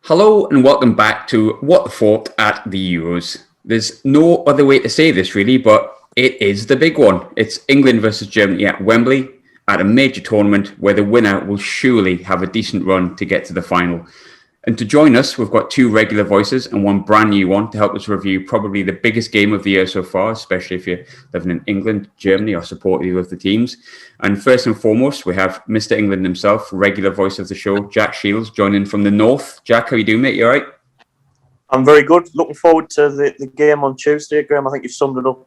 Hello and welcome back to What the Falk at the Euros. There's no other way to say this really, but it is the big one. It's England versus Germany at Wembley at a major tournament where the winner will surely have a decent run to get to the final. And to join us, we've got two regular voices and one brand new one to help us review probably the biggest game of the year so far, especially if you're living in England, Germany, or support either of the teams. And first and foremost, we have Mr. England himself, regular voice of the show, Jack Shields, joining from the north. Jack, how you doing, mate? You all right? I'm very good. Looking forward to the game on Tuesday, Graham. I think you've summed it up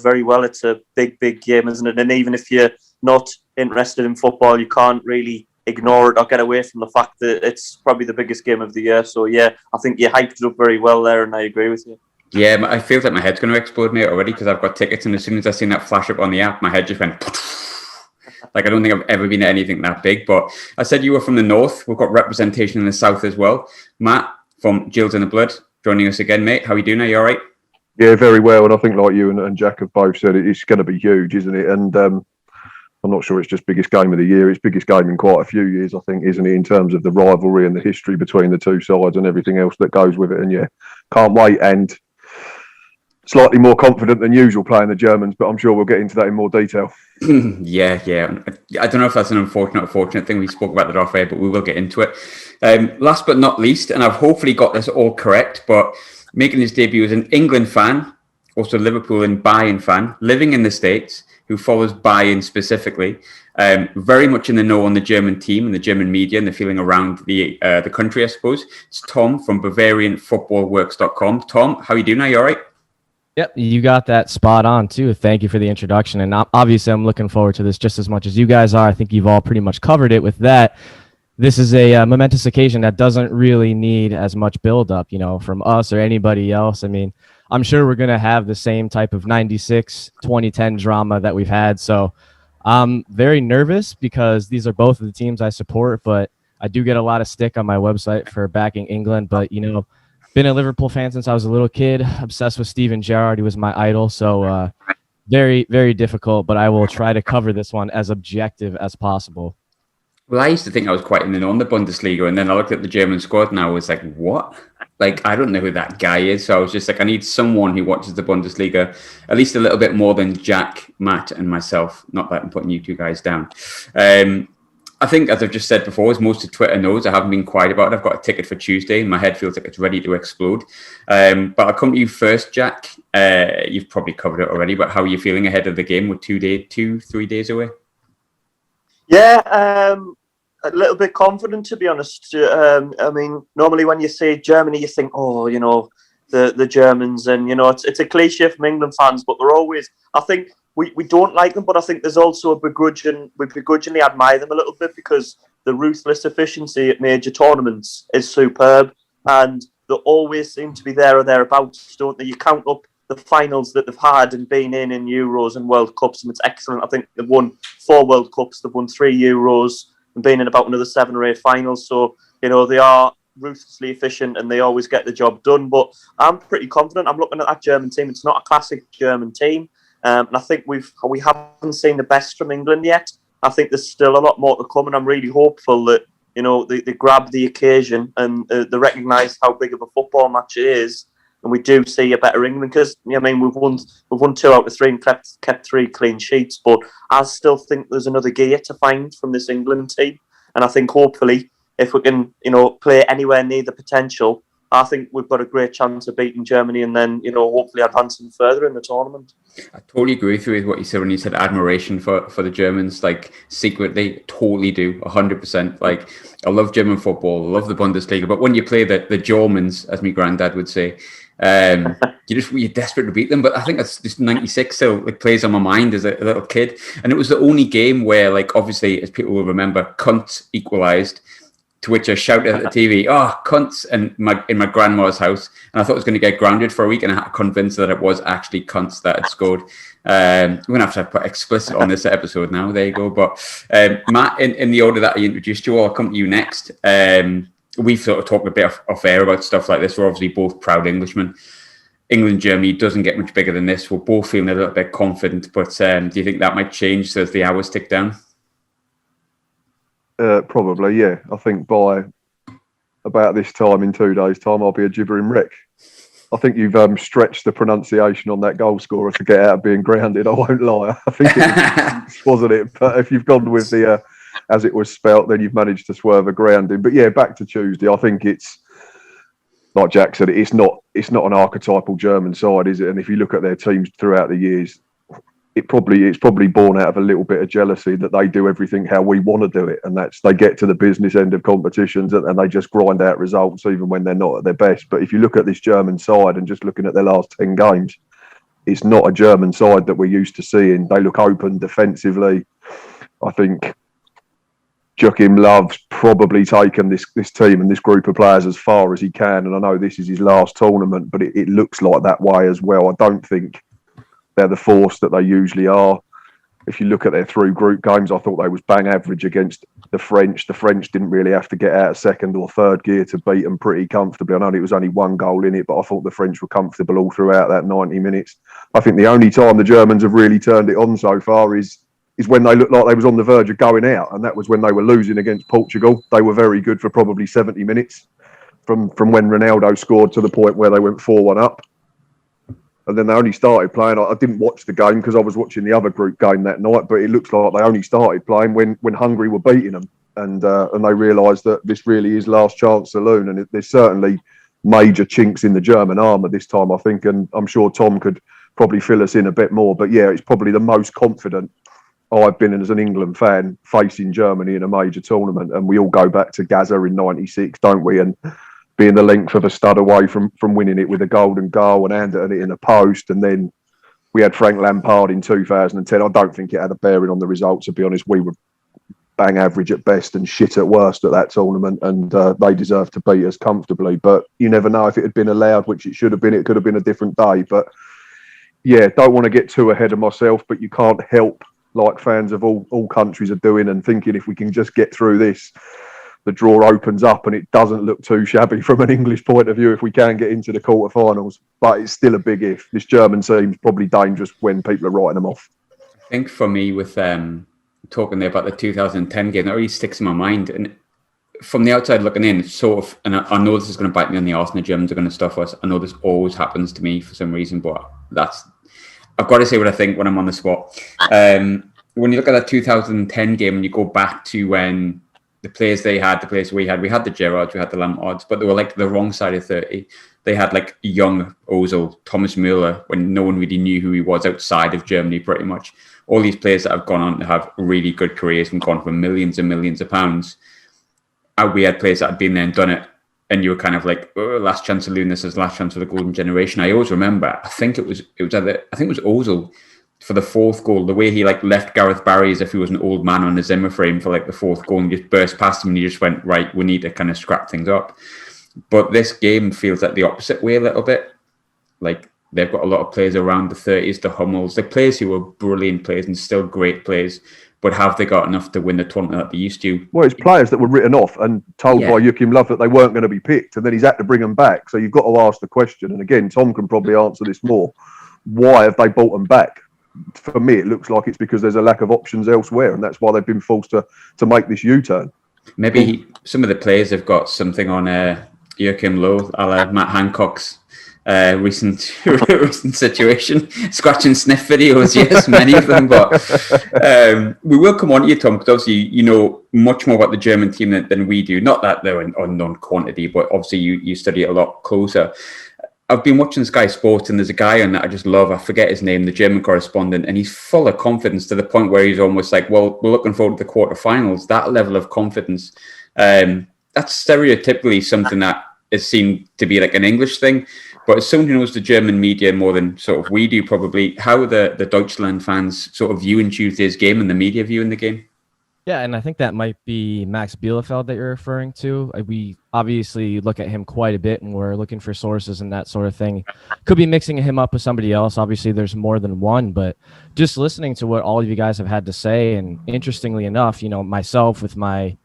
very well. It's a big game, isn't it? And even if you're not interested in football, you can't really ignore it or get away from the fact that it's probably the biggest game of the year. So, yeah, I think you hyped it up very well there, and I agree with you. Yeah, I feel like my head's going to explode, mate, already, because I've got tickets, and as soon as I seen that flash up on the app, my head just went... Like, I don't think I've ever been at anything that big. But I said you were from the north. We've got representation in the south as well. Matt from Gills in the Blood joining us again, mate. How are you doing? Are you all right? Yeah, very well. And I think, like you and Jack have both said, it's going to be huge, isn't it? And I'm not sure it's just biggest game of the year. It's biggest game in quite a few years, I think, isn't it, in terms of the rivalry and the history between the two sides and everything else that goes with it. And yeah, can't wait. And slightly more confident than usual playing the Germans, but I'm sure we'll get into that in more detail. Yeah. I don't know if that's an unfortunate or fortunate thing. We spoke about that off air, but we will get into it. Last but not least, and I've hopefully got this all correct, but making his debut as an England fan, also Liverpool and Bayern fan, living in the States, who follows Bayern specifically, very much in the know on the German team and the German media and the feeling around the country, I suppose. It's Tom from BavarianFootballWorks.com. Tom, how are you doing? Are you all right? Yep, you got that spot on too. Thank you for the introduction. And obviously, I'm looking forward to this just as much as you guys are. I think you've all pretty much covered it with that. This is a momentous occasion that doesn't really need as much build-up, from us or anybody else. I mean, I'm sure we're going to have the same type of 96, 2010 drama that we've had. So I'm very nervous because these are both of the teams I support, but I do get a lot of stick on my website for backing England. But, been a Liverpool fan since I was a little kid, obsessed with Steven Gerrard. He was my idol. So very, very difficult, but I will try to cover this one as objective as possible. Well, I used to think I was quite in the know on the Bundesliga, and then I looked at the German squad and I was like, what? Like, I don't know who that guy is. So I was just like, I need someone who watches the Bundesliga at least a little bit more than Jack, Matt, and myself. Not that I'm putting you two guys down. I think, as I've just said before, as most of Twitter knows, I haven't been quiet about it. I've got a ticket for Tuesday, and my head feels like it's ready to explode. But I'll come to you first, Jack. You've probably covered it already, but how are you feeling ahead of the game with 3 days away? Yeah, a little bit confident, to be honest. I mean, normally when you say Germany, you think, the Germans, and it's a cliche from England fans, but they're always. I think we don't like them, but I think there's also we begrudgingly admire them a little bit because the ruthless efficiency at major tournaments is superb, and they always seem to be there or thereabouts, don't they? You count up the finals that they've had and been in Euros and World Cups, and it's excellent. I think they've won 4 World Cups, they've won 3 Euros, and been in about another 7 or 8 finals. So, they are ruthlessly efficient and they always get the job done. But I'm pretty confident. I'm looking at that German team. It's not a classic German team. And I think we haven't seen the best from England yet. I think there's still a lot more to come, and I'm really hopeful that, they grab the occasion and they recognise how big of a football match it is. And we do see a better England because, we've won 2 out of 3 and kept 3 clean sheets. But I still think there's another gear to find from this England team. And I think hopefully if we can, play anywhere near the potential, I think we've got a great chance of beating Germany and then, hopefully advancing further in the tournament. I totally agree with you with what you said when you said admiration for the Germans. Like, secretly, totally do, 100%. Like, I love German football, I love the Bundesliga, but when you play the Germans, as my granddad would say, you're desperate to beat them. But I think that's just 96 still plays on my mind as a little kid. And it was the only game where, obviously, as people will remember, Kuntz equalised. To which I shouted at the TV, "Oh, cunts!" in my grandma's house, and I thought I was going to get grounded for a week, and I had to convince her that it was actually cunts that had scored. We're going to have to put explicit on this episode now. There you go. But Matt, in the order that I introduced you, I'll come to you next. We've sort of talked a bit off air about stuff like this. We're obviously both proud Englishmen. England, Germany doesn't get much bigger than this. We're both feeling a little bit confident, but do you think that might change as the hours tick down? Probably, yeah. I think by about this time in 2 days' time, I'll be a gibbering wreck. I think you've stretched the pronunciation on that goal scorer to get out of being grounded. I won't lie. I think it wasn't it. But if you've gone with the as it was spelt, then you've managed to swerve a grounding. But yeah, back to Tuesday. I think it's like Jack said. It's not an archetypal German side, is it? And if you look at their teams throughout the years, it's probably born out of a little bit of jealousy that they do everything how we want to do it, and that's they get to the business end of competitions and they just grind out results even when they're not at their best. But if you look at this German side and just looking at their last 10 games, it's not a German side that we're used to seeing. They look open defensively. I think Joachim Low's probably taken this team and this group of players as far as he can, and I know this is his last tournament, but it looks like that way as well. I don't think they're the force that they usually are. If you look at their through group games, I thought they was bang average against the French. The French didn't really have to get out of second or third gear to beat them pretty comfortably. I know it was only one goal in it, but I thought the French were comfortable all throughout that 90 minutes. I think the only time the Germans have really turned it on so far is when they looked like they was on the verge of going out, and that was when they were losing against Portugal. They were very good for probably 70 minutes from when Ronaldo scored to the point where they went 4-1 up. And then they only started playing. I didn't watch the game because I was watching the other group game that night, but it looks like they only started playing when Hungary were beating them. And they realised that this really is last chance saloon. And there's certainly major chinks in the German armour this time, I think. And I'm sure Tom could probably fill us in a bit more. But yeah, it's probably the most confident I've been as an England fan facing Germany in a major tournament. And we all go back to Gaza in '96, don't we? And being the length of a stud away from winning it with a golden goal and handing it in a post. And then we had Frank Lampard in 2010. I don't think it had a bearing on the results, to be honest. We were bang average at best and shit at worst at that tournament, and they deserved to beat us comfortably. But you never know if it had been allowed, which it should have been. It could have been a different day. But yeah, don't want to get too ahead of myself, but you can't help, like fans of all countries are doing, and thinking if we can just get through this, the draw opens up and it doesn't look too shabby from an English point of view if we can get into the quarterfinals. But it's still a big if. This German team's probably dangerous when people are writing them off. I think for me, with talking there about the 2010 game, that really sticks in my mind. And from the outside looking in, it's sort of, and I know this is going to bite me on the arse and the Germans are going to stuff us. I know this always happens to me for some reason, but I've got to say what I think when I'm on the spot. When you look at that 2010 game and you go back to when the players they had, the players we had the Gerrards, we had the Lampards, but they were like the wrong side of 30. They had like young Ozil, Thomas Muller, when no one really knew who he was outside of Germany pretty much. All these players that have gone on to have really good careers and gone for millions and millions of pounds. We had players that had been there and done it, and you were kind of like, oh, last chance to learn this is last chance for the golden generation. I always remember, I think it was Ozil for the fourth goal, the way he like left Gareth Barry as if he was an old man on a Zimmer frame for like the fourth goal and just burst past him and he just went, right, we need to kind of scrap things up. But this game feels like the opposite way a little bit. Like they've got a lot of players around the 30s, the Hummels, the players who were brilliant players and still great players, but have they got enough to win the tournament that they used to? Well, it's players that were written off and told by Joachim Low that they weren't going to be picked, and then he's had to bring them back. So you've got to ask the question, and again, Tom can probably answer this more. Why have they brought them back? For me, it looks like it's because there's a lack of options elsewhere, and that's why they've been forced to make this U-turn. Maybe some of the players have got something on Joachim Low, a la Matt Hancock's recent situation. Scratch and sniff videos, yes, many of them. But we will come on to you, Tom, because obviously you know much more about the German team than we do. Not that they're an unknown quantity, but obviously you study it a lot closer. I've been watching Sky Sports and there's a guy on that I just love. I forget his name, the German correspondent, and he's full of confidence to the point where he's almost like, well, we're looking forward to the quarterfinals. That level of confidence. That's stereotypically something that is seen to be like an English thing. But as someone who knows the German media more than sort of we do probably, how are the Deutschland fans sort of viewing Tuesday's game and the media viewing the game? Yeah, and I think that might be Max Bielefeld that you're referring to. We obviously look at him quite a bit, and we're looking for sources and that sort of thing. Could be mixing him up with somebody else. Obviously, there's more than one, but just listening to what all of you guys have had to say, and interestingly enough, you know, myself with my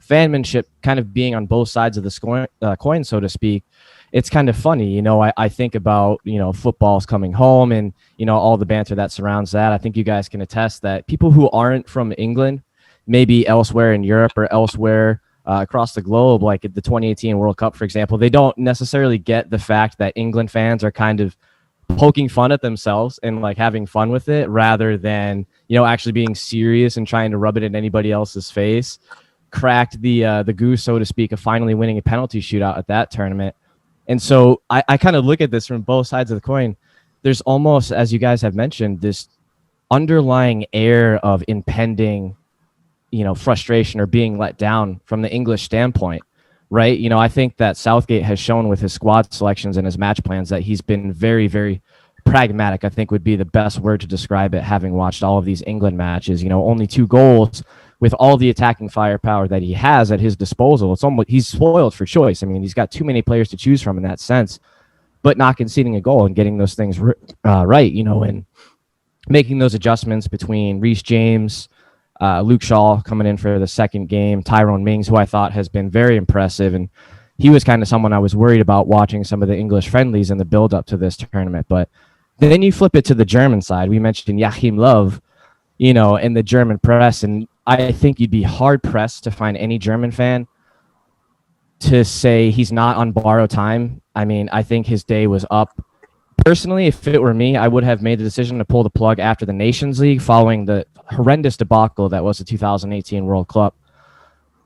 fanmanship kind of being on both sides of the coin, so to speak, it's kind of funny. You know, I think about, you know, football's coming home and, you know, all the banter that surrounds that. I think you guys can attest that people who aren't from England, maybe elsewhere in Europe or elsewhere across the globe, like at the 2018 World Cup, for example, they don't necessarily get the fact that England fans are kind of poking fun at themselves and like having fun with it rather than, actually being serious and trying to rub it in anybody else's face. Cracked the goose, so to speak, of finally winning a penalty shootout at that tournament. And so I kind of look at this from both sides of the coin. There's almost, as you guys have mentioned, this underlying air of impending frustration or being let down from the English standpoint, right? I think that Southgate has shown with his squad selections and his match plans that he's been very, very pragmatic, I think would be the best word to describe it, having watched all of these England matches. Only 2 goals with all the attacking firepower that he has at his disposal. It's almost, he's spoiled for choice. I mean, he's got too many players to choose from in that sense, but not conceding a goal and getting those things right, and making those adjustments between Reece James, Luke Shaw coming in for the second game, Tyrone Mings, who I thought has been very impressive. And he was kind of someone I was worried about watching some of the English friendlies in the build up to this tournament. But then you flip it to the German side. We mentioned Joachim Low, in the German press. And I think you'd be hard pressed to find any German fan to say he's not on borrowed time. I mean, I think his day was up. Personally, if it were me, I would have made the decision to pull the plug after the Nations League following the horrendous debacle that was the 2018 World Cup.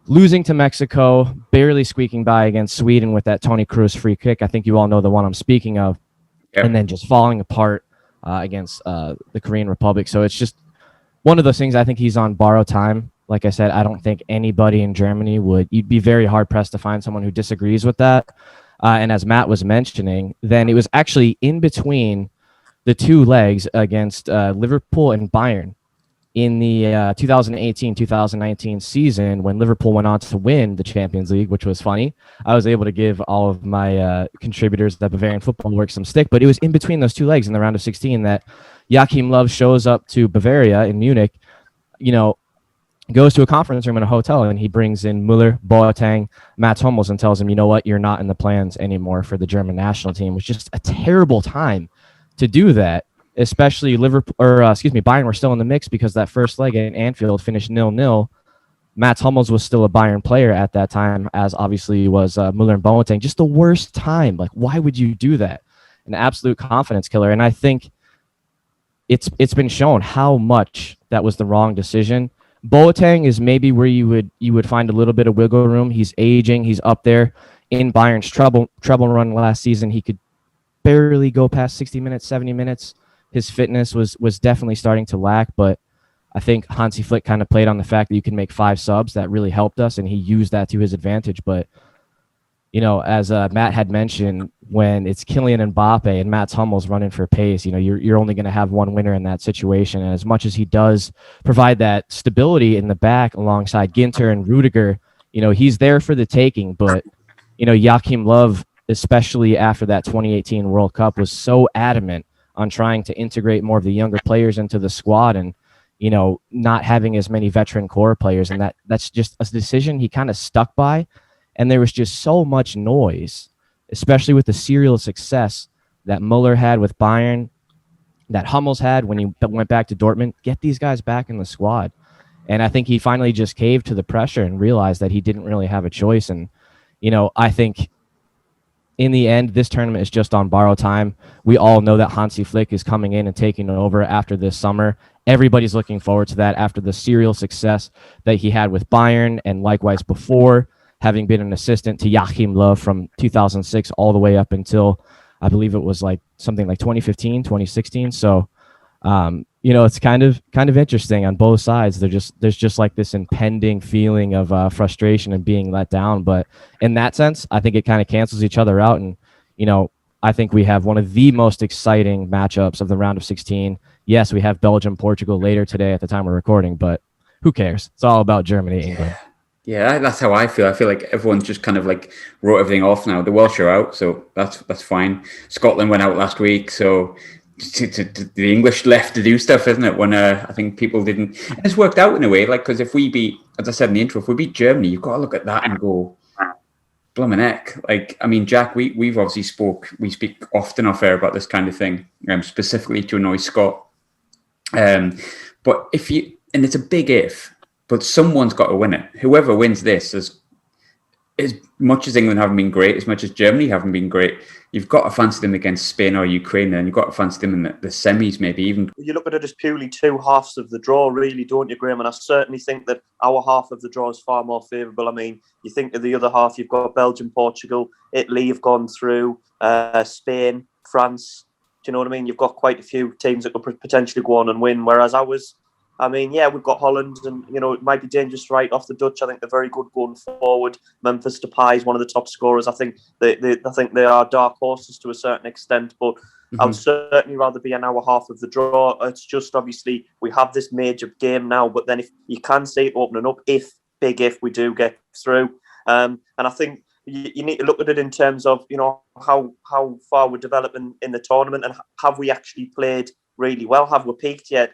Losing to Mexico, barely squeaking by against Sweden with that Toni Kroos free kick. I think you all know the one I'm speaking of. Yep. And then just falling apart against the Korean Republic. So it's just one of those things. I think he's on borrowed time. Like I said, I don't think anybody in Germany you'd be very hard pressed to find someone who disagrees with that. And as Matt was mentioning, then it was actually in between the 2 legs against Liverpool and Bayern in the 2018-2019 season when Liverpool went on to win the Champions League, which was funny. I was able to give all of my contributors at Bavarian Football Work some stick, but it was in between those 2 legs in the round of 16 that Joachim Low shows up to Bavaria in Munich, goes to a conference room in a hotel, and he brings in Muller, Boateng, Mats Hummels, and tells him, you know what, you're not in the plans anymore for the German national team. It was just a terrible time to do that, especially Bayern were still in the mix because that first leg at Anfield finished 0-0. Mats Hummels was still a Bayern player at that time, as obviously was Muller and Boateng. Just the worst time. Like, why would you do that? An absolute confidence killer. And I think it's been shown how much that was the wrong decision. Boateng is maybe where you would find a little bit of wiggle room. He's aging. He's up there in Bayern's treble run last season. He could barely go past 60 minutes, 70 minutes. His fitness was definitely starting to lack, but I think Hansi Flick kind of played on the fact that you can make 5 subs. That really helped us, and he used that to his advantage. But, as Matt had mentioned, when it's Kylian Mbappe and Mats Hummels running for pace, you're only going to have one winner in that situation. And as much as he does provide that stability in the back alongside Ginter and Rudiger, he's there for the taking. But, Joachim Low, especially after that 2018 World Cup, was so adamant on trying to integrate more of the younger players into the squad and, not having as many veteran core players. And that's just a decision he kind of stuck by. And there was just so much noise, especially with the serial success that Muller had with Bayern, that Hummels had when he went back to Dortmund. Get these guys back in the squad. And I think he finally just caved to the pressure and realized that he didn't really have a choice. And, I think in the end, this tournament is just on borrowed time. We all know that Hansi Flick is coming in and taking over after this summer. Everybody's looking forward to that after the serial success that he had with Bayern and likewise before, having been an assistant to Joachim Low from 2006 all the way up until, I believe it was like something like 2015, 2016. So, it's kind of interesting on both sides. There's just like this impending feeling of frustration and being let down. But in that sense, I think it kind of cancels each other out. And, I think we have one of the most exciting matchups of the round of 16. Yes, we have Belgium, Portugal later today at the time we're recording, but who cares? It's all about Germany, England. Yeah, that's how I feel. I feel like everyone's just kind of like wrote everything off now. The Welsh are out, so that's fine. Scotland went out last week, so the English left to do stuff, isn't it? When I think people didn't. And it's worked out in a way, like, because if we beat, as I said in the intro, if we beat Germany, you've got to look at that and go, blimmin' heck. Like, I mean, Jack, we've obviously speak often off air about this kind of thing, specifically to annoy Scott. But and it's a big if. but someone's got to win it. Whoever wins this, as much as England haven't been great, as much as Germany haven't been great, you've got to fancy them against Spain or Ukraine, and you've got to fancy them in the semis, maybe even. You look at it as purely two halves of the draw, really, don't you, Graham? And I certainly think that our half of the draw is far more favourable. I mean, you think of the other half, you've got Belgium, Portugal, Italy have gone through, Spain, France. Do you know what I mean? You've got quite a few teams that could potentially go on and win, whereas we've got Holland, and it might be dangerous to write off the Dutch. I think they're very good going forward. Memphis Depay is one of the top scorers. I think they are dark horses to a certain extent, but I would certainly rather be in our half of the draw. It's just obviously we have this major game now, but then if you can see it opening up, if we do get through, and I think you need to look at it in terms of how far we're developing in the tournament, and have we actually played really well? Have we peaked yet?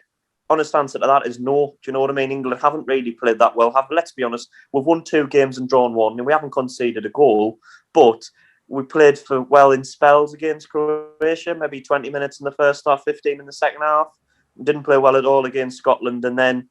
Honest answer to that is no. Do you know what I mean? England haven't really played that well. Let's be honest. We've won 2 games and drawn 1, and we haven't conceded a goal. But we played well in spells against Croatia, maybe 20 minutes in the first half, 15 in the second half. We didn't play well at all against Scotland, and then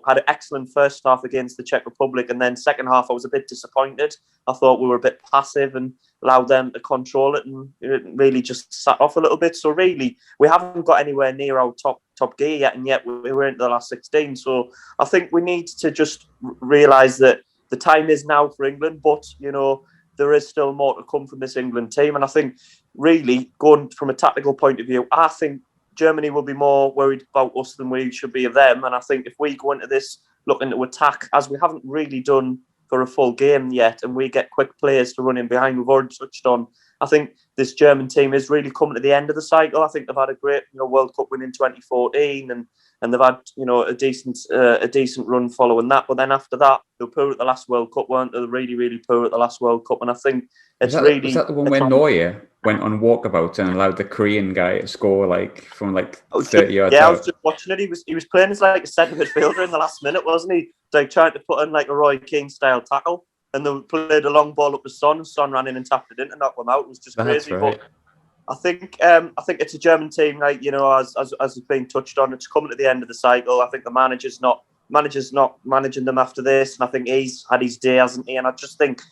had an excellent first half against the Czech Republic, and then second half I was a bit disappointed. I thought we were a bit passive and allowed them to control it, and it really just sat off a little bit. So really, we haven't got anywhere near our top gear yet, and yet we're into the last 16. So I think we need to just realise that the time is now for England, but there is still more to come from this England team. And I think really, going from a tactical point of view, I think Germany will be more worried about us than we should be of them. And I think if we go into this looking to attack, as we haven't really done for a full game yet, and we get quick players to run in behind, we've already touched on, I think this German team is really coming to the end of the cycle. I think they've had a great World Cup win in 2014, and they've had a decent run following that. But then after that, they were poor at the last World Cup, weren't they? They were really, really poor at the last World Cup. And I think was that the one where Neuer went on walkabouts and allowed the Korean guy to score from 30 yards out? I was just watching it. He was playing as a centre midfielder in the last minute, wasn't he? Trying to put in a Roy Keane style tackle. And they played a long ball up to Son, and Son ran in and tapped it in to knock them out. It was just crazy. Right. But I think it's a German team, as has been touched on. It's coming to the end of the cycle. I think the manager's not managing them after this, and I think he's had his day, hasn't he? And I just think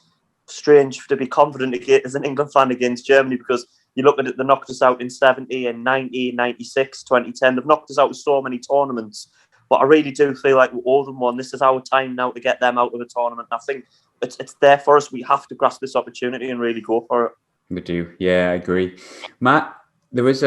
strange to be confident as an England fan against Germany, because you look at it, they knocked us out in 70 and 90, 96, 2010. They've knocked us out with so many tournaments. But I really do feel like we owe them one. This is our time now to get them out of the tournament. And I think it's there for us. We have to grasp this opportunity and really go for it. We do. Yeah, I agree. Matt, there was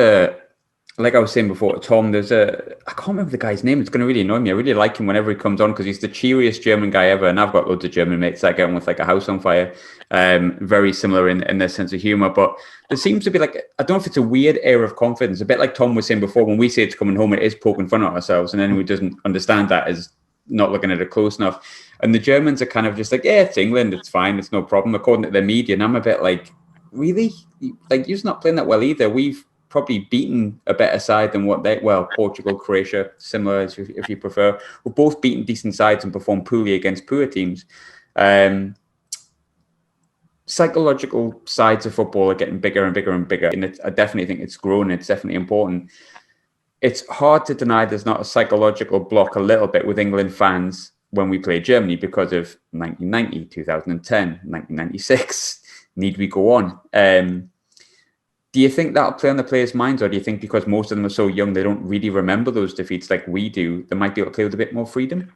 like I was saying before, Tom, I can't remember the guy's name. It's going to really annoy me. I really like him whenever he comes on, because he's the cheeriest German guy ever. And I've got loads of German mates that get on with a house on fire. Very similar in their sense of humor. But there seems to be I don't know if it's a weird air of confidence, a bit like Tom was saying before, when we say it's coming home, it is poking fun at ourselves. And anyone who doesn't understand that is not looking at it close enough. And the Germans are kind of just it's England, it's fine, it's no problem, according to their media. And I'm a bit really? You're not playing that well either. We've probably beaten a better side than Portugal, Croatia, similar if you prefer. We've both beaten decent sides and performed poorly against poor teams. Psychological sides of football are getting bigger and bigger and bigger. And I definitely think it's grown. It's definitely important. It's hard to deny there's not a psychological block a little bit with England fans when we play Germany because of 1990, 2010, 1996. Need we go on? Do you think that'll play on the players' minds, or do you think because most of them are so young, they don't really remember those defeats like we do, they might be able to play with a bit more freedom?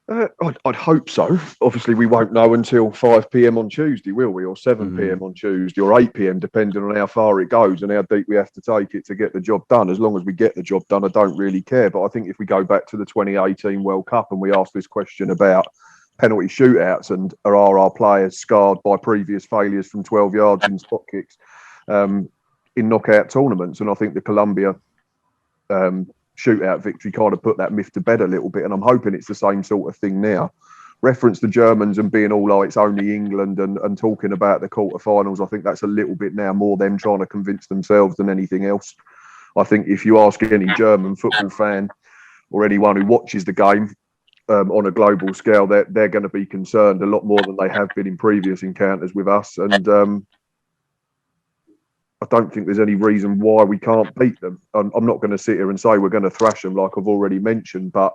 I'd hope so. Obviously, we won't know until 5 p.m. on Tuesday, will we? Or 7 p.m. on Tuesday, or 8 p.m, depending on how far it goes and how deep we have to take it to get the job done. As long as we get the job done, I don't really care. But I think if we go back to the 2018 World Cup and we ask this question about penalty shootouts and are our players scarred by previous failures from 12 yards in spot kicks in knockout tournaments, and I think the Colombia shootout victory kind of put that myth to bed a little bit, and I'm hoping it's the same sort of thing now. Reference the Germans and being all it's only England and talking about the quarterfinals, I think that's a little bit now more them trying to convince themselves than anything else. I think if you ask any German football fan or anyone who watches the game on a global scale, they're going to be concerned a lot more than they have been in previous encounters with us, and I don't think there's any reason why we can't beat them. I'm not going to sit here and say we're going to thrash them like I've already mentioned, but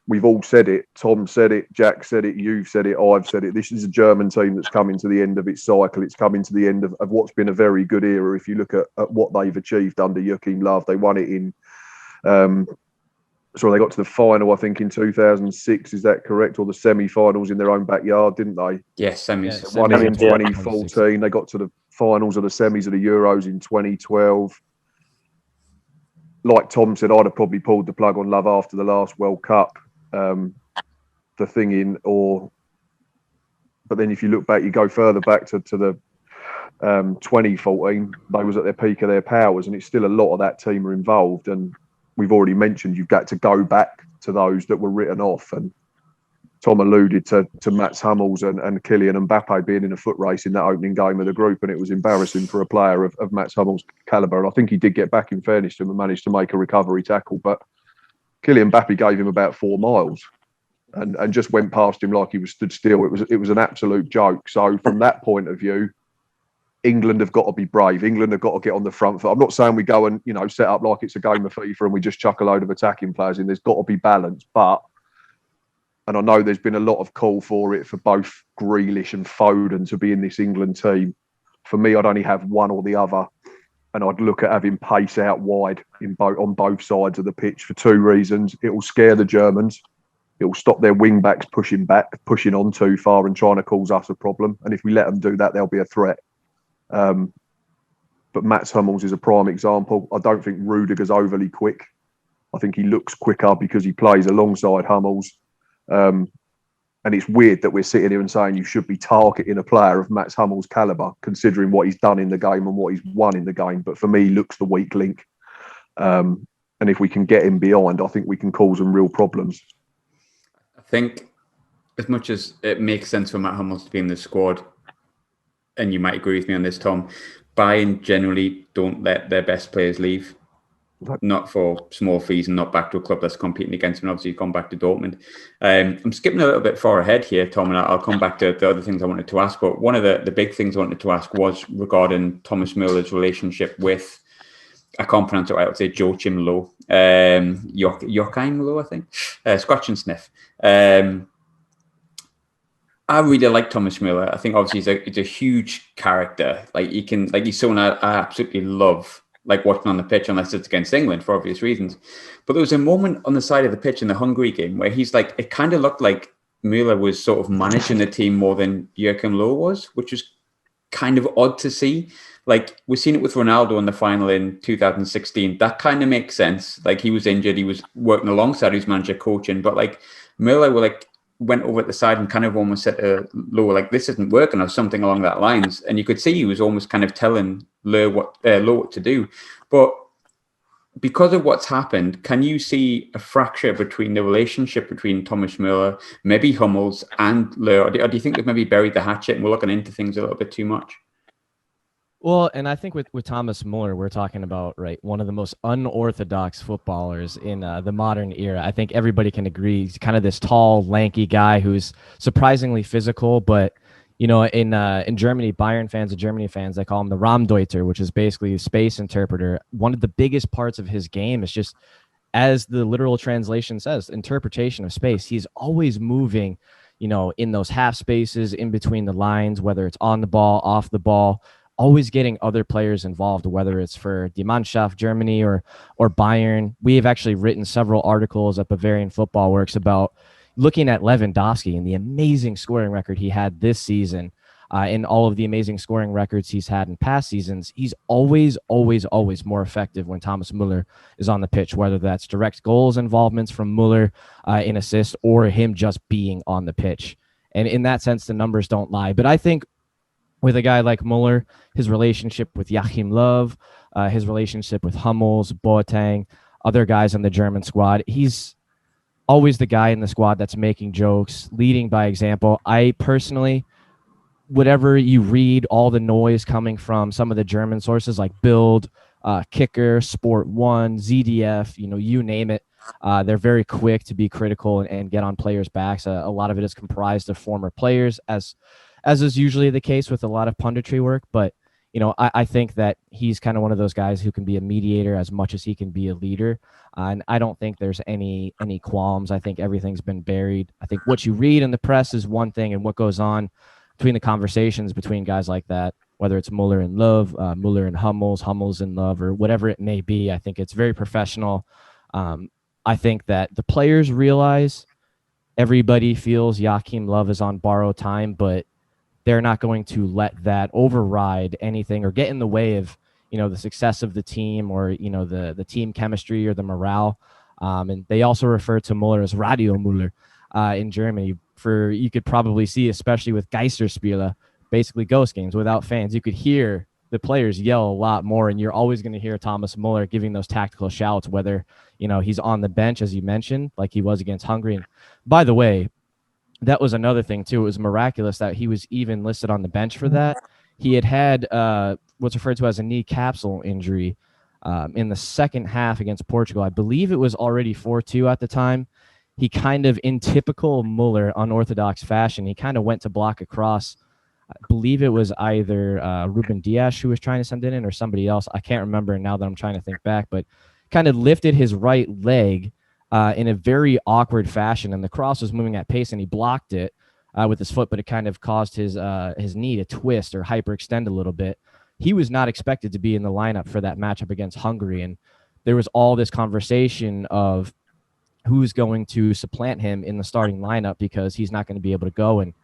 we've all said it. Tom said it, Jack said it, you've said it, I've said it. This is a German team that's coming to the end of its cycle. It's coming to the end of what's been a very good era. If you look at what they've achieved under Joachim Low, they won it in, they got to the final, I think, in 2006. Is that correct? Or the semi-finals in their own backyard, didn't they? Yes, semis. Yeah, Won it in Yeah. 2014. They got to the finals of the semis of the Euros in 2012. Like Tom said, I'd have probably pulled the plug on Love after the last World Cup. But then if you look back, you go further back to the 2014, they was at their peak of their powers, and it's still a lot of that team are involved. And we've already mentioned you've got to go back to those that were written off. And Tom alluded to Mats Hummels and Kylian Mbappe being in a foot race in that opening game of the group, and it was embarrassing for a player of Mats Hummels' calibre. And I think he did get back, in fairness to him, and managed to make a recovery tackle. But Kylian Mbappe gave him about 4 miles and just went past him like he was stood still. It was an absolute joke. So from that point of view, England have got to be brave. England have got to get on the front foot. I'm not saying we go and set up like it's a game of FIFA and we just chuck a load of attacking players in. There's got to be balance, and I know there's been a lot of call for it for both Grealish and Foden to be in this England team. For me, I'd only have one or the other, and I'd look at having pace out wide on both sides of the pitch for 2 reasons. It will scare the Germans. It will stop their wing backs pushing on too far and trying to cause us a problem. And if we let them do that, they'll be a threat. But Mats Hummels is a prime example. I don't think Rudiger's overly quick. I think he looks quicker because he plays alongside Hummels. And it's weird that we're sitting here and saying you should be targeting a player of Mats Hummels' calibre, considering what he's done in the game and what he's won in the game. But for me, he looks the weak link. And if we can get him behind, I think we can cause them real problems. I think as much as it makes sense for Matt Hummels to be in the squad, and you might agree with me on this, Tom, Bayern generally don't let their best players leave. Not for small fees and not back to a club that's competing against them. Obviously, he's gone back to Dortmund. I'm skipping a little bit far ahead here, Tom, and I'll come back to the other things I wanted to ask. But one of the big things I wanted to ask was regarding Thomas Muller's relationship with, I can't pronounce it right, I would say Joachim Low. Joachim Low, I think. Scratch and sniff. I really like Thomas Muller. I think obviously he's a huge character. He's someone I absolutely love, like watching on the pitch, unless it's against England for obvious reasons. But there was a moment on the side of the pitch in the Hungary game where he's like, it kind of looked like Muller was sort of managing the team more than Joachim Low was, which was kind of odd to see. Like, we've seen it with Ronaldo in the final in 2016. That kind of makes sense. Like, he was injured, he was working alongside his manager coaching, but like Muller went over at the side and kind of almost said to Low, like, this isn't working, or something along that lines. And you could see he was almost kind of telling Low what to do. But because of what's happened, can you see a fracture between the relationship between Thomas Muller, maybe Hummels, and Low? Or do you think they've maybe buried the hatchet and we're looking into things a little bit too much? Well, and I think with Thomas Muller, we're talking about, right, one of the most unorthodox footballers in the modern era. I think everybody can agree he's kind of this tall, lanky guy who's surprisingly physical. But, in Germany, Bayern fans and Germany fans, they call him the Raumdeuter, which is basically a space interpreter. One of the biggest parts of his game is just, as the literal translation says, interpretation of space. He's always moving, in those half spaces, in between the lines, whether it's on the ball, off the ball, always getting other players involved, whether it's for Die Mannschaft, Germany, or Bayern. We have actually written several articles at Bavarian Football Works about looking at Lewandowski and the amazing scoring record he had this season, and all of the amazing scoring records he's had in past seasons. He's always, always, always more effective when Thomas Muller is on the pitch, whether that's direct goals involvements from Muller in assists or him just being on the pitch. And in that sense, the numbers don't lie. But I think with a guy like Muller, his relationship with Joachim Low, his relationship with Hummels, Boateng, other guys on the German squad, he's always the guy in the squad that's making jokes, leading by example. I personally, whatever you read, all the noise coming from some of the German sources like Bild, Kicker, Sport 1, ZDF, you name it, they're very quick to be critical and get on players' backs. A lot of it is comprised of former players, as is usually the case with a lot of punditry work. But, I think that he's kind of one of those guys who can be a mediator as much as he can be a leader. And I don't think there's any qualms. I think everything's been buried. I think what you read in the press is one thing, and what goes on between the conversations between guys like that, whether it's Muller and Love, Muller and Hummels and Love, or whatever it may be, I think it's very professional. I think that the players realize everybody feels Joachim Low is on borrowed time, but they're not going to let that override anything or get in the way of, the success of the team, or, the team chemistry or the morale. And they also refer to Muller as Radio Muller in Germany. You could probably see, especially with Geisterspiele, basically ghost games without fans, you could hear the players yell a lot more, and you're always going to hear Thomas Muller giving those tactical shouts, whether, he's on the bench, as you mentioned, like he was against Hungary. And by the way, that was another thing too. It was miraculous that he was even listed on the bench for that. He had what's referred to as a knee capsule injury in the second half against Portugal. I believe it was already 4-2 at the time. He kind of, in typical Muller unorthodox fashion, he kind of went to block across. I believe it was either Ruben Dias who was trying to send it in, or somebody else. I can't remember now that I'm trying to think back, but kind of lifted his right leg in a very awkward fashion, and the cross was moving at pace, and he blocked it with his foot, but it kind of caused his knee to twist or hyperextend a little bit. He was not expected to be in the lineup for that matchup against Hungary, and there was all this conversation of who's going to supplant him in the starting lineup because he's not going to be able to go. And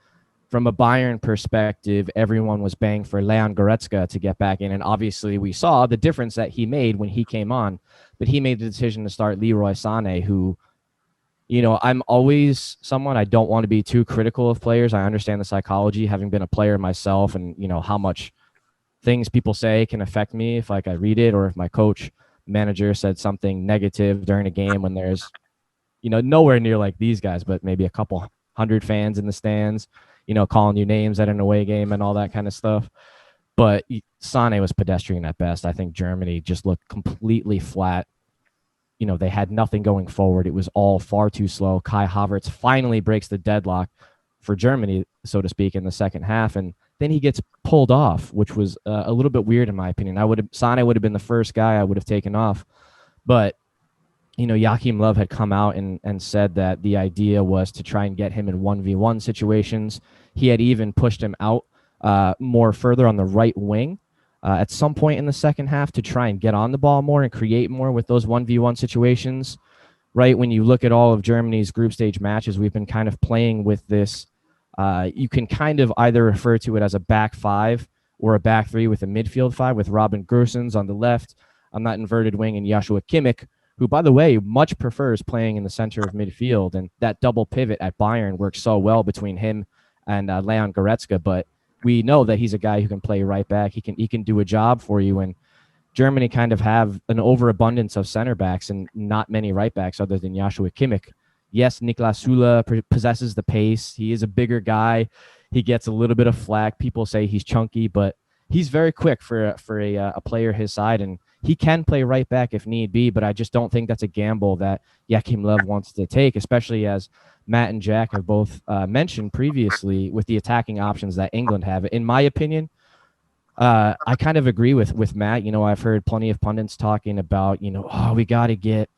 from a Bayern perspective, everyone was banging for Leon Goretzka to get back in. And obviously we saw the difference that he made when he came on, but he made the decision to start Leroy Sané, who, I'm always someone, I don't want to be too critical of players. I understand the psychology, having been a player myself, and, how much things people say can affect me if I read it, or if my coach manager said something negative during a game when there's, nowhere near like these guys, but maybe a couple hundred fans in the stands, calling you names at an away game and all that kind of stuff. But Sané was pedestrian at best. I think Germany just looked completely flat. They had nothing going forward. It was all far too slow. Kai Havertz finally breaks the deadlock for Germany, so to speak, in the second half. And then he gets pulled off, which was a little bit weird in my opinion. Sané would have been the first guy I would have taken off. But Joachim Low had come out and said that the idea was to try and get him in 1v1 situations. He had even pushed him out more further on the right wing at some point in the second half to try and get on the ball more and create more with those 1v1 situations. Right, when you look at all of Germany's group stage matches, we've been kind of playing with this. You can kind of either refer to it as a back five or a back three with a midfield five, with Robin Gosens on the left on that inverted wing, and Joshua Kimmich, who, by the way, much prefers playing in the center of midfield. And that double pivot at Bayern works so well between him and Leon Goretzka. But we know that he's a guy who can play right back. He can do a job for you. And Germany kind of have an overabundance of center backs and not many right backs other than Joshua Kimmich. Yes, Niklas Süle possesses the pace. He is a bigger guy. He gets a little bit of flack. People say he's chunky, but he's very quick for a player his side, and he can play right back if need be. But I just don't think that's a gamble that Joachim Low wants to take, especially as Matt and Jack have both mentioned previously with the attacking options that England have. In my opinion, I kind of agree with Matt. I've heard plenty of pundits talking about, we got to get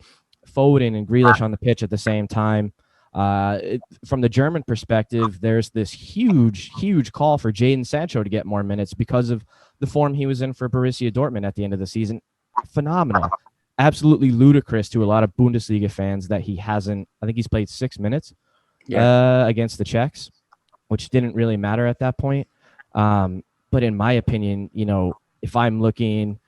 Foden and Grealish on the pitch at the same time. From the German perspective, there's this huge call for Jadon Sancho to get more minutes because of the form he was in for Borussia Dortmund at the end of the season. Phenomenal. Absolutely ludicrous to a lot of Bundesliga fans that he hasn't, I think he's played 6 minutes against the Czechs, which didn't really matter at that point. But in my opinion, if I'm looking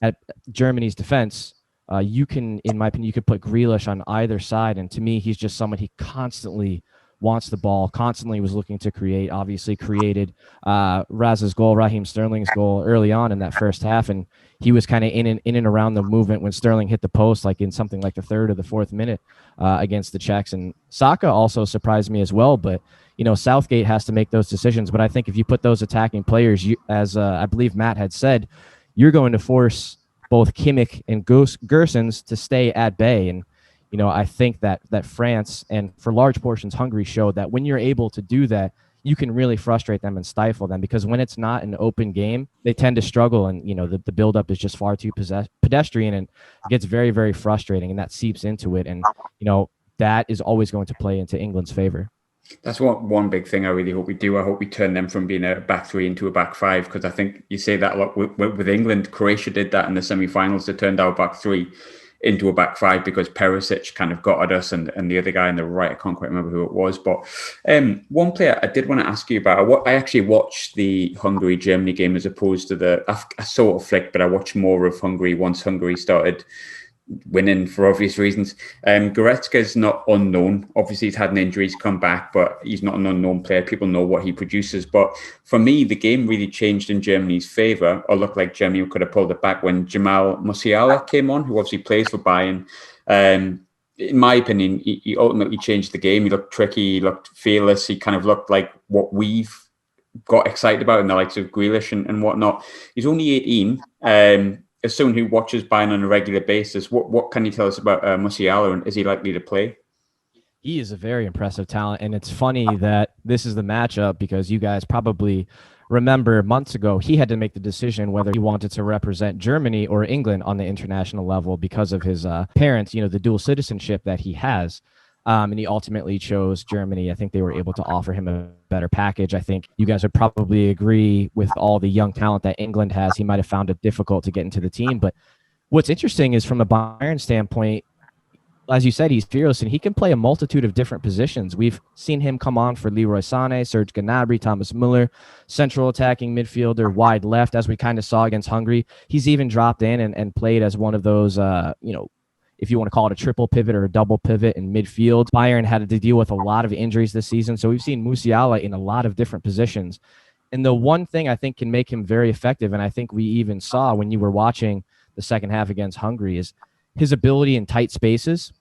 at Germany's defense, you can put Grealish on either side. And to me, he's just someone, he constantly wants the ball, constantly was looking to create, obviously created Raheem Sterling's goal early on in that first half. And he was kind of in and around the movement when Sterling hit the post, like in something like the 3rd or the 4th minute against the Czechs. And Saka also surprised me as well. But, Southgate has to make those decisions. But I think if you put those attacking players, as I believe Matt had said, you're going to force both Kimmich and Gosens to stay at bay. And, I think that France and for large portions Hungary showed that when you're able to do that, you can really frustrate them and stifle them, because when it's not an open game, they tend to struggle, and the buildup is just far too pedestrian, and it gets very, very frustrating, and that seeps into it, and that is always going to play into England's favor. That's one big thing I really hope we do. I hope we turn them from being a back three into a back five, because I think you say that a lot with England. Croatia did that in the semi-finals. They turned our back three into a back five because Perisic kind of got at us, and the other guy on the right, I can't quite remember who it was. But one player I did want to ask you about, I actually watched the Hungary-Germany game as opposed to I saw a flick, but I watched more of Hungary once Hungary started winning for obvious reasons. Goretzka is not unknown. Obviously, he's had an injury, he's come back, but he's not an unknown player. People know what he produces. But for me, the game really changed in Germany's favour, or looked like Germany could have pulled it back when Jamal Musiala came on, who obviously plays for Bayern. In my opinion, he ultimately changed the game. He looked tricky, he looked fearless, he kind of looked like what we've got excited about in the likes of Grealish and whatnot. He's only 18. As someone who watches Bayern on a regular basis, what can you tell us about Musiala, and is he likely to play? He is a very impressive talent, and it's funny that this is the matchup because you guys probably remember months ago he had to make the decision whether he wanted to represent Germany or England on the international level because of his parents, the dual citizenship that he has. And he ultimately chose Germany. I think they were able to offer him a better package. I think you guys would probably agree with all the young talent that England has. He might have found it difficult to get into the team. But what's interesting is from a Bayern standpoint, as you said, he's fearless and he can play a multitude of different positions. We've seen him come on for Leroy Sané, Serge Gnabry, Thomas Muller, central attacking midfielder, wide left, as we kind of saw against Hungary. He's even dropped in and played as one of those, if you want to call it a triple pivot or a double pivot in midfield. Bayern had to deal with a lot of injuries this season, so we've seen Musiala in a lot of different positions. And the one thing I think can make him very effective, and I think we even saw when you were watching the second half against Hungary, is his ability in tight spaces.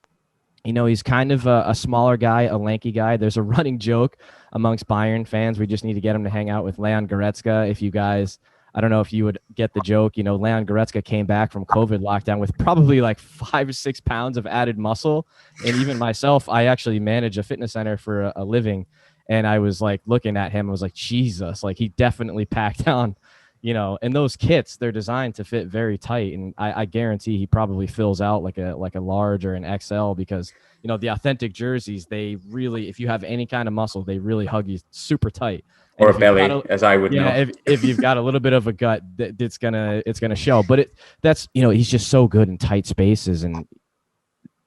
He's kind of a smaller guy, a lanky guy. There's a running joke amongst Bayern fans. We just need to get him to hang out with Leon Goretzka. If you guys... I don't know if you would get the joke. Leon Goretzka came back from COVID lockdown with probably like 5 or 6 pounds of added muscle. And even myself, I actually manage a fitness center for a living. And I was like looking at him, I was like, Jesus, like he definitely packed on, and those kits, they're designed to fit very tight. And I guarantee he probably fills out like a large or an XL because, the authentic jerseys, they really, if you have any kind of muscle, they really hug you super tight. Or a belly, as I would know. If you've got a little bit of a gut, it's gonna show. But that's he's just so good in tight spaces, and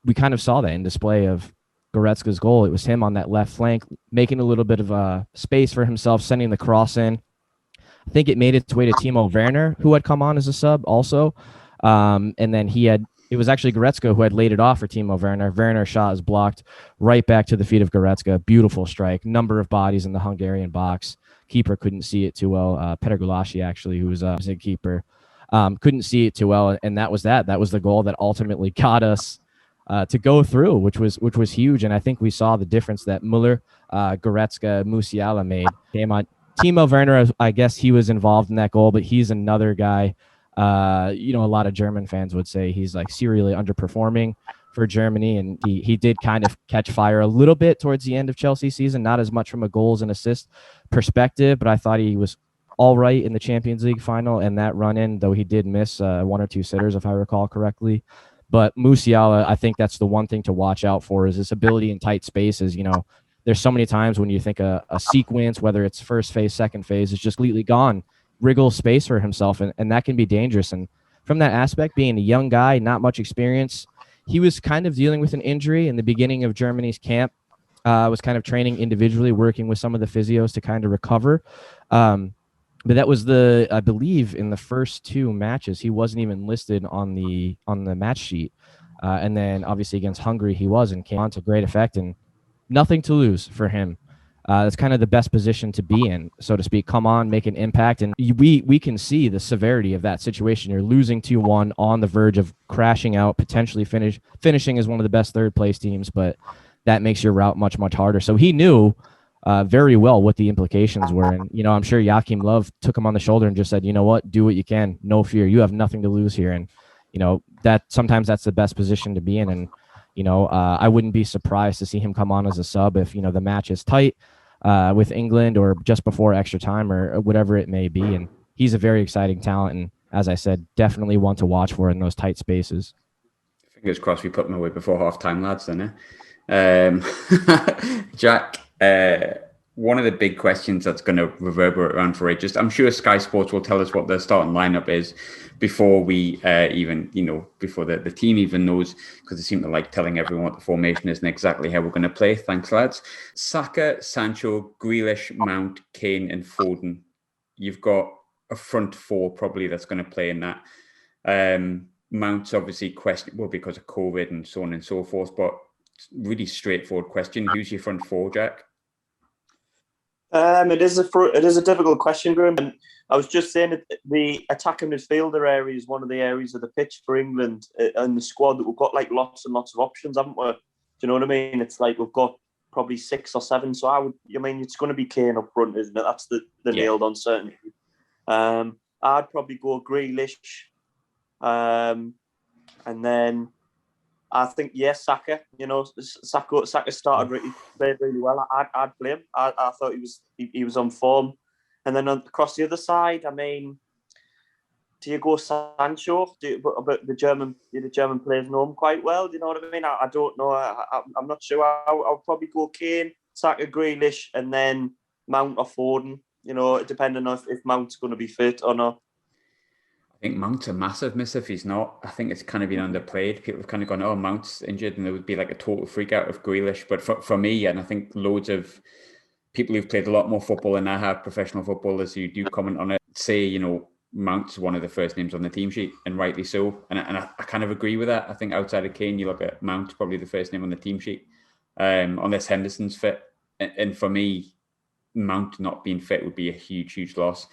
we kind of saw that in display of Goretzka's goal. It was him on that left flank, making a little bit of a space for himself, sending the cross in. I think it made its way to Timo Werner, who had come on as a sub also, and then it was actually Goretzka who had laid it off for Timo Werner. Werner's shot is blocked right back to the feet of Goretzka. Beautiful strike. Number of bodies in the Hungarian box. Keeper couldn't see it too well. Peter Gulashi, actually, who was a keeper, couldn't see it too well. And that was that. That was the goal that ultimately got us to go through, which was huge. And I think we saw the difference that Muller, Goretzka, Musiala made. Came on. Timo Werner, I guess he was involved in that goal, but he's another guy. A lot of German fans would say he's like serially underperforming for Germany, and he did kind of catch fire a little bit towards the end of Chelsea's season, not as much from a goals and assist perspective, but I thought he was all right in the Champions League final and that run-in, though he did miss 1 or 2 sitters, if I recall correctly. But Musiala, I think that's the one thing to watch out for, is his ability in tight spaces. There's so many times when you think a sequence, whether it's first phase, second phase, is just completely gone. Wriggle space for himself, and that can be dangerous. And from that aspect, being a young guy, not much experience, he was kind of dealing with an injury in the beginning of Germany's camp, was kind of training individually, working with some of the physios to kind of recover. But that was I believe in the first 2 matches, he wasn't even listed on the match sheet. And then obviously against Hungary, he was and came on to great effect, and nothing to lose for him. That's kind of the best position to be in, so to speak. Come on, make an impact. And we can see the severity of that situation. You're losing 2-1 on the verge of crashing out, potentially finishing as one of the best third-place teams, but that makes your route much, much harder. So he knew very well what the implications were. And, I'm sure Joachim Low took him on the shoulder and just said, you know what, do what you can. No fear. You have nothing to lose here. And, that sometimes that's the best position to be in. And, I wouldn't be surprised to see him come on as a sub if, the match is tight. with England or just before extra time or whatever it may be. And he's a very exciting talent. And as I said, definitely one to watch for in those tight spaces. Fingers crossed we put him away before half time, lads, then. Jack, one of the big questions that's going to reverberate around for ages, I'm sure Sky Sports will tell us what the starting lineup is before we before the team even knows, because they seem to like telling everyone what the formation is and exactly how we're going to play. Thanks, lads. Saka, Sancho, Grealish, Mount, Kane and Foden. You've got a front four probably that's going to play in that. Mount's obviously questionable because of COVID and so on and so forth, but really straightforward question. Who's your front four, Jack? It is a difficult question, Graham. And I was just saying that the attacking midfielder area is one of the areas of the pitch for England and the squad that we've got like lots and lots of options, haven't we? Do you know what I mean? It's like we've got probably 6 or 7. So it's going to be Kane up front, isn't it? That's the nailed on certainty. I'd probably go Grealish, and then I think Saka. Saka played really well. I'd play him. I thought he was on form. And then across the other side, I mean, do you go Sancho? But the German players know him quite well. Do you know what I mean? I don't know. I'm not sure. I'll probably go Kane, Saka, Grealish, and then Mount or Foden. Depending on if Mount's going to be fit or not. I think Mount's a massive miss if he's not. I think it's kind of been underplayed. People have kind of gone, oh, Mount's injured, and there would be like a total freak out of Grealish. But for me, and I think loads of people who've played a lot more football than I have, professional footballers who do comment on it, say, Mount's one of the first names on the team sheet, and rightly so. And I kind of agree with that. I think outside of Kane, you look at Mount, probably the first name on the team sheet, unless Henderson's fit. And for me, Mount not being fit would be a huge, huge loss.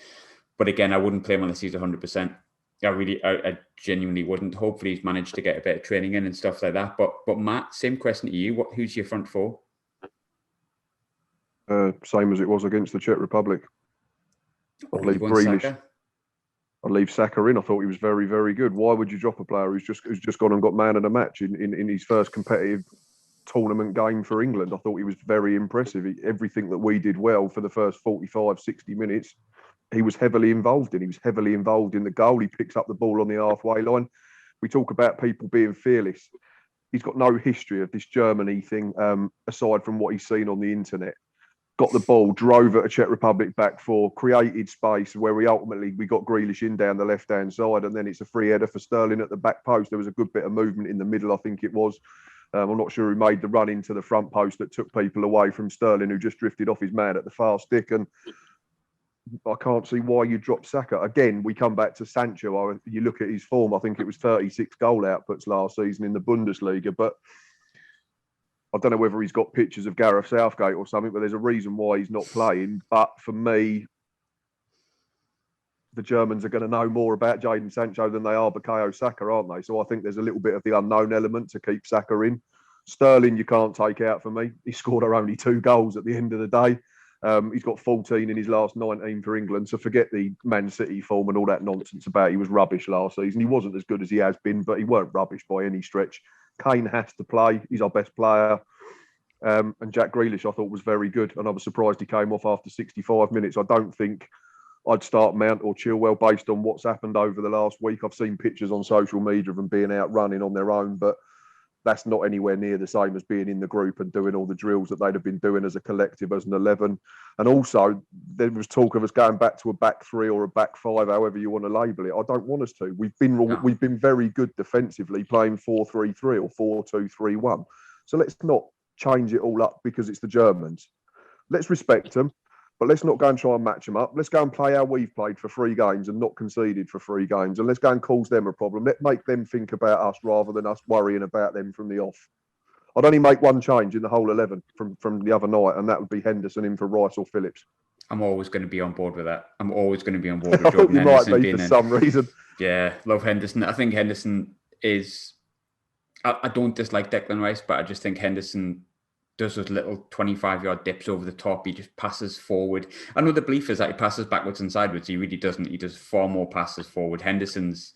But again, I wouldn't play him unless he's 100%. I genuinely wouldn't. Hopefully he's managed to get a bit of training in and stuff like that. But Matt, same question to you. Who's your front four? Same as it was against the Czech Republic. I'd leave Grealish. I'd leave Saka in. I thought he was very, very good. Why would you drop a player who's just gone and got man of the match in his first competitive tournament game for England? I thought he was very impressive. Everything that we did well for the first 45, 60 minutes, he was heavily involved in. He was heavily involved in the goal. He picks up the ball on the halfway line. We talk about people being fearless. He's got no history of this Germany thing, aside from what he's seen on the internet. Got the ball, drove at a Czech Republic back four, created space where we got Grealish in down the left-hand side, and then it's a free header for Sterling at the back post. There was a good bit of movement in the middle, I think it was. I'm not sure who made the run into the front post that took people away from Sterling, who just drifted off his man at the far stick. And I can't see why you drop Saka. Again, we come back to Sancho. You look at his form, I think it was 36 goal outputs last season in the Bundesliga, but I don't know whether he's got pictures of Gareth Southgate or something, but there's a reason why he's not playing. But for me, the Germans are going to know more about Jadon Sancho than they are Bukayo Saka, aren't they? So I think there's a little bit of the unknown element to keep Saka in. Sterling, you can't take out for me. He scored only 2 goals at the end of the day. He's got 14 in his last 19 for England. So forget the Man City form and all that nonsense about he was rubbish last season. He wasn't as good as he has been, but he weren't rubbish by any stretch. Kane has to play. He's our best player. And Jack Grealish, I thought, was very good. And I was surprised he came off after 65 minutes. I don't think I'd start Mount or Chilwell based on what's happened over the last week. I've seen pictures on social media of them being out running on their own, but that's not anywhere near the same as being in the group and doing all the drills that they'd have been doing as a collective, as an 11. And also, there was talk of us going back to a back 3 or a back 5, however you want to label it. I don't want us to. We've been very good defensively, playing 4-3-3 or 4-2-3-1. So let's not change it all up because it's the Germans. Let's respect them, but let's not go and try and match them up. Let's go and play how we've played for 3 games and not conceded for 3 games. And let's go and cause them a problem. Let's make them think about us rather than us worrying about them from the off. I'd only make one change in the whole 11 from the other night, and that would be Henderson in for Rice or Phillips. I'm always going to be on board with that. I'm always going to be on board with I thought Jordan you Henderson might be for some reason. Yeah, love Henderson. I think Henderson is... I don't dislike Declan Rice, but I just think Henderson does those little 25-yard dips over the top. He just passes forward. I know the belief is that he passes backwards and sideways. He really doesn't. He does far more passes forward. Henderson's...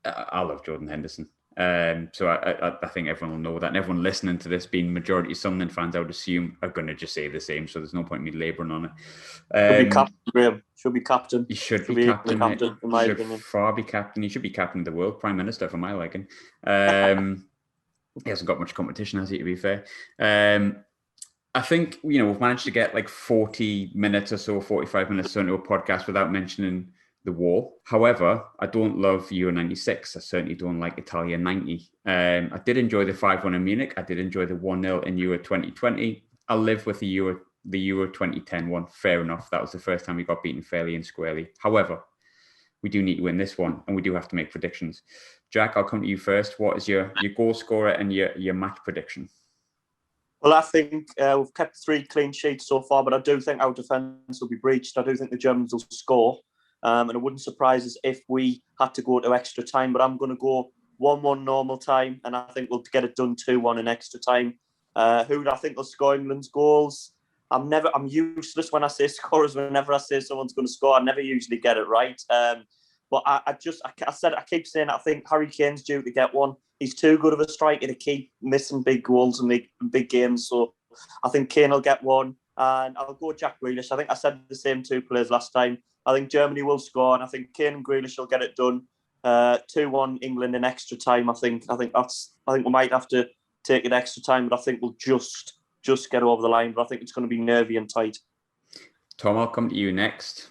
I love Jordan Henderson. So I think everyone will know that, and everyone listening to this, being majority Sunderland fans, I would assume are going to just say the same. So there's no point in me labouring on it. Should be captain, Graham. Should be captain. He should be captain, mate. in my Should opinion. far be captain. He should be captain of the world, prime minister for my liking. He hasn't got much competition, has he? To be fair, I think we've managed to get like 40 minutes or so, 45 minutes into a podcast without mentioning the war. However, I don't love Euro 96. I certainly don't like Italia 90. I did enjoy the 5-1 in Munich. I did enjoy the 1-0 in Euro 2020. I'll live with the Euro 2010 one. Fair enough. That was the first time we got beaten fairly and squarely. However, we do need to win this one, and we do have to make predictions. Jack, I'll come to you first. What is your goal scorer and your match prediction? Well, I think we've kept 3 clean sheets so far, but I do think our defence will be breached. I do think the Germans will score. And it wouldn't surprise us if we had to go to extra time, but I'm going to go 1-1 normal time, and I think we'll get it done 2-1 in extra time. Who do I think will score England's goals? I'm useless when I say scorers. Whenever I say someone's going to score, I never usually get it right. But I keep saying I think Harry Kane's due to get one. He's too good of a striker to keep missing big goals and big games. So I think Kane will get one, and I'll go Jack Grealish. I think I said the same 2 players last time. I think Germany will score, and I think Kane and Grealish will get it done. 2-1 England in extra time. I think we might have to take it extra time, but I think we'll just get over the line. But I think it's going to be nervy and tight. Tom, I'll come to you next.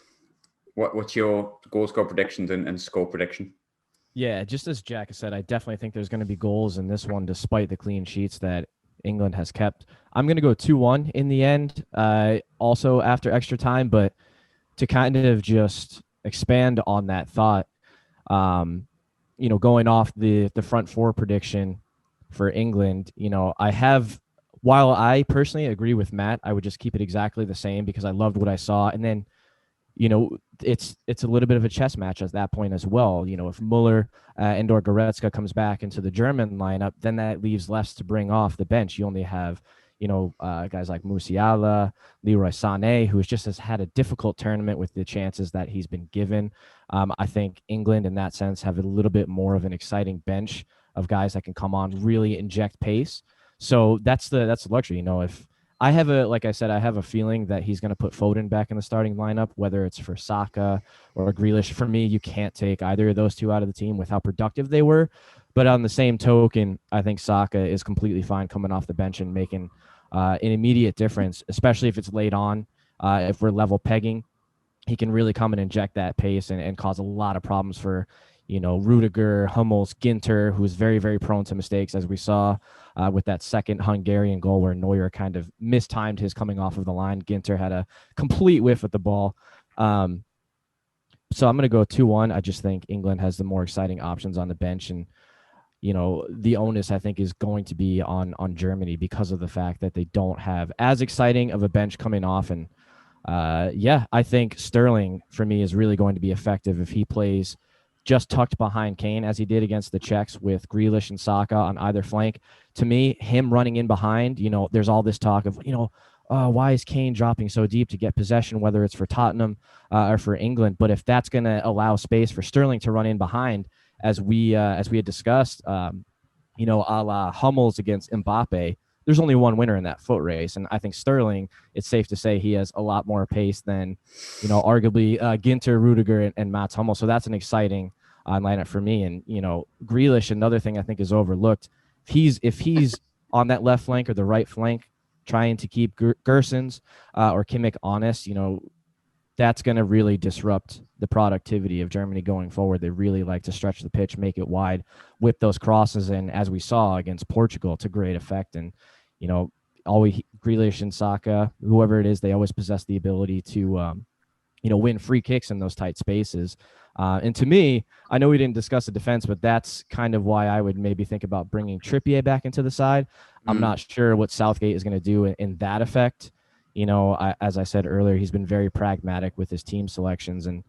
What's your goal score predictions and score prediction? Yeah, just as Jack said, I definitely think there's going to be goals in this one, despite the clean sheets that England has kept. I'm going to go 2-1 in the end, also after extra time, but to kind of just expand on that thought, going off the front 4 prediction for England, while I personally agree with Matt, I would just keep it exactly the same because I loved what I saw. And then, it's a little bit of a chess match at that point as well. If Muller and/or Goretzka comes back into the German lineup, then that leaves less to bring off the bench. You only have guys like Musiala, Leroy Sané, who has had a difficult tournament with the chances that he's been given. I think England, in that sense, have a little bit more of an exciting bench of guys that can come on, really inject pace. So that's the luxury. If I have a feeling that he's going to put Foden back in the starting lineup, whether it's for Saka or Grealish. For me, you can't take either of those two out of the team with how productive they were. But on the same token, I think Saka is completely fine coming off the bench and making an immediate difference, especially if it's late on. If we're level pegging, he can really come and inject that pace and cause a lot of problems for, Rudiger, Hummels, Ginter, who's very, very prone to mistakes, as we saw with that second Hungarian goal where Neuer kind of mistimed his coming off of the line. Ginter had a complete whiff at the ball. So I'm going to go 2-1. I just think England has the more exciting options on the bench, and the onus, I think, is going to be on Germany because of the fact that they don't have as exciting of a bench coming off. And I think Sterling, for me, is really going to be effective if he plays just tucked behind Kane as he did against the Czechs with Grealish and Saka on either flank. To me, him running in behind, there's all this talk of, why is Kane dropping so deep to get possession, whether it's for Tottenham or for England. But if that's going to allow space for Sterling to run in behind, as we had discussed, a la Hummels against Mbappe, there's only one winner in that foot race. And I think Sterling, it's safe to say he has a lot more pace than, arguably Ginter, Rudiger, and Mats Hummels. So that's an exciting lineup for me. And, Grealish, another thing I think is overlooked. If he's on that left flank or the right flank, trying to keep Gersons or Kimmich honest, that's going to really disrupt the productivity of Germany going forward. They really like to stretch the pitch, make it wide, whip those crosses in, as we saw against Portugal, to great effect. And, always Grealish and Saka, whoever it is, they always possess the ability to, win free kicks in those tight spaces. And to me, I know we didn't discuss the defense, but that's kind of why I would maybe think about bringing Trippier back into the side. I'm not sure what Southgate is going to do in that effect. As I said earlier, he's been very pragmatic with his team selections, and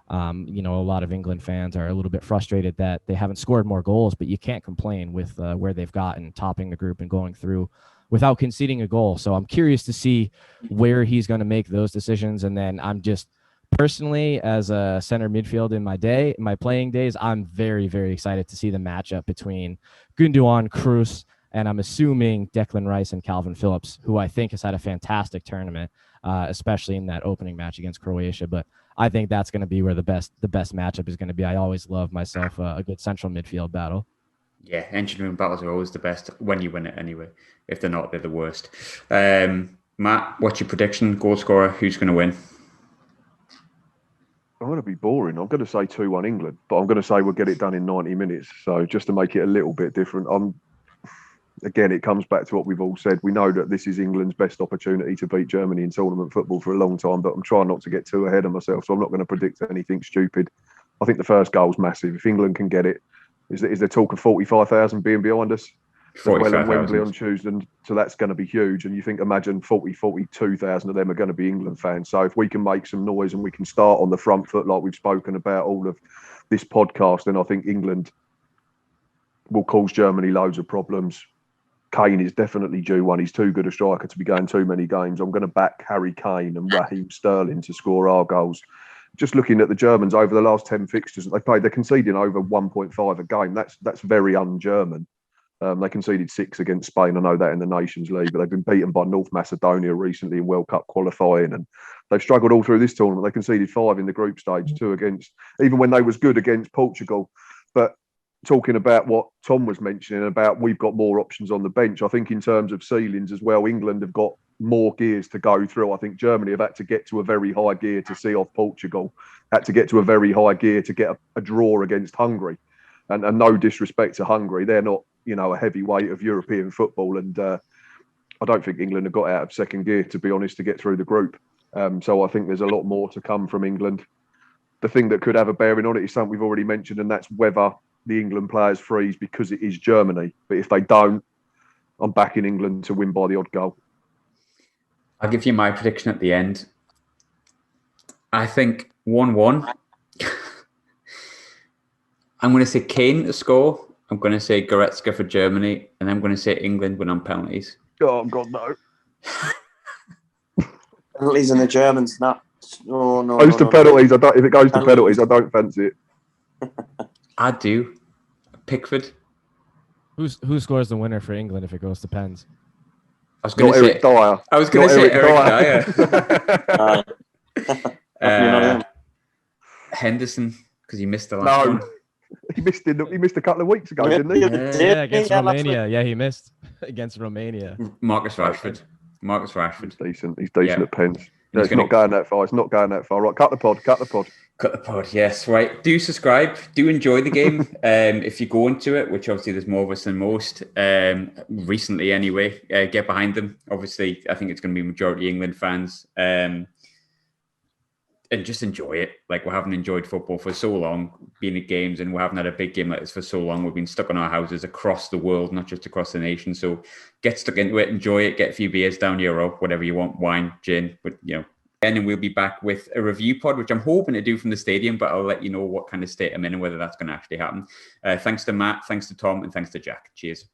a lot of England fans are a little bit frustrated that they haven't scored more goals, but you can't complain with where they've gotten, topping the group and going through without conceding a goal. So I'm curious to see where he's going to make those decisions. And then I'm just personally, as a center midfield in my playing days, I'm very, very excited to see the matchup between Gundogan, Kroos, and I'm assuming Declan Rice and Calvin Phillips, who I think has had a fantastic tournament, especially in that opening match against Croatia. But I think that's going to be where the best matchup is going to be. I always love myself a good central midfield battle. Yeah, engine room battles are always the best when you win it anyway. If they're not, they're the worst. Matt, what's your prediction? Goal scorer, who's going to win? I'm going to be boring. I'm going to say 2-1 England, but I'm going to say we'll get it done in 90 minutes. So just to make it a little bit different, again, it comes back to what we've all said. We know that this is England's best opportunity to beat Germany in tournament football for a long time, but I'm trying not to get too ahead of myself, so I'm not going to predict anything stupid. I think the first goal's massive. If England can get it, is there talk of 45,000 being behind us? 45,000. Wembley on Tuesday, so that's going to be huge. And you think, imagine 42,000 of them are going to be England fans. So if we can make some noise and we can start on the front foot like we've spoken about all of this podcast, then I think England will cause Germany loads of problems. Kane is definitely due one. He's too good a striker to be going too many games. I'm going to back Harry Kane and Raheem Sterling to score our goals. Just looking at the Germans over the last 10 fixtures that they've played, they're conceding over 1.5 a game. That's very un-German. They conceded 6 against Spain. I know that in the Nations League, but they've been beaten by North Macedonia recently in World Cup qualifying, and they've struggled all through this tournament. They conceded 5 in the group stage, 2 against, even when they was good against Portugal. But talking about what Tom was mentioning about we've got more options on the bench, I think in terms of ceilings as well, England have got more gears to go through. I think Germany have had to get to a very high gear to see off Portugal, had to get to a very high gear to get a draw against Hungary. And no disrespect to Hungary, they're not, a heavyweight of European football. And I don't think England have got out of second gear, to be honest, to get through the group. So I think there's a lot more to come from England. The thing that could have a bearing on it is something we've already mentioned, and that's whether the England players freeze because it is Germany. But if they don't, I'm backing England to win by the odd goal. I'll give you my prediction at the end. I think 1-1. I'm going to say Kane to score. I'm going to say Goretzka for Germany. And I'm going to say England win on penalties. Oh, God, no. Penalties in the Germans, no. No. If it goes to penalties, I don't fancy it. I do. Pickford. Who scores the winner for England if it goes to pens? I was going to say Eric Dyer. I was going to say Eric Dyer. Henderson, because he missed the last one. He missed a couple of weeks ago, didn't he? Yeah, against Romania. Yeah, he missed against Romania. Marcus Rashford. He's decent at pens. No, it's not going that far. Right, cut the pod. Yes, right. Do subscribe. Do enjoy the game. If you go into it, which obviously there's more of us than most, recently anyway, get behind them. Obviously, I think it's going to be majority England fans. And just enjoy it. Like, we haven't enjoyed football for so long, being at games, and we haven't had a big game like this for so long. We've been stuck in our houses across the world, not just across the nation. So get stuck into it, enjoy it, get a few beers down your rope, whatever you want, wine, gin, but and we'll be back with a review pod, which I'm hoping to do from the stadium, but I'll let you know what kind of state I'm in and whether that's going to actually happen. Thanks to Matt, thanks to Tom, and thanks to Jack. Cheers.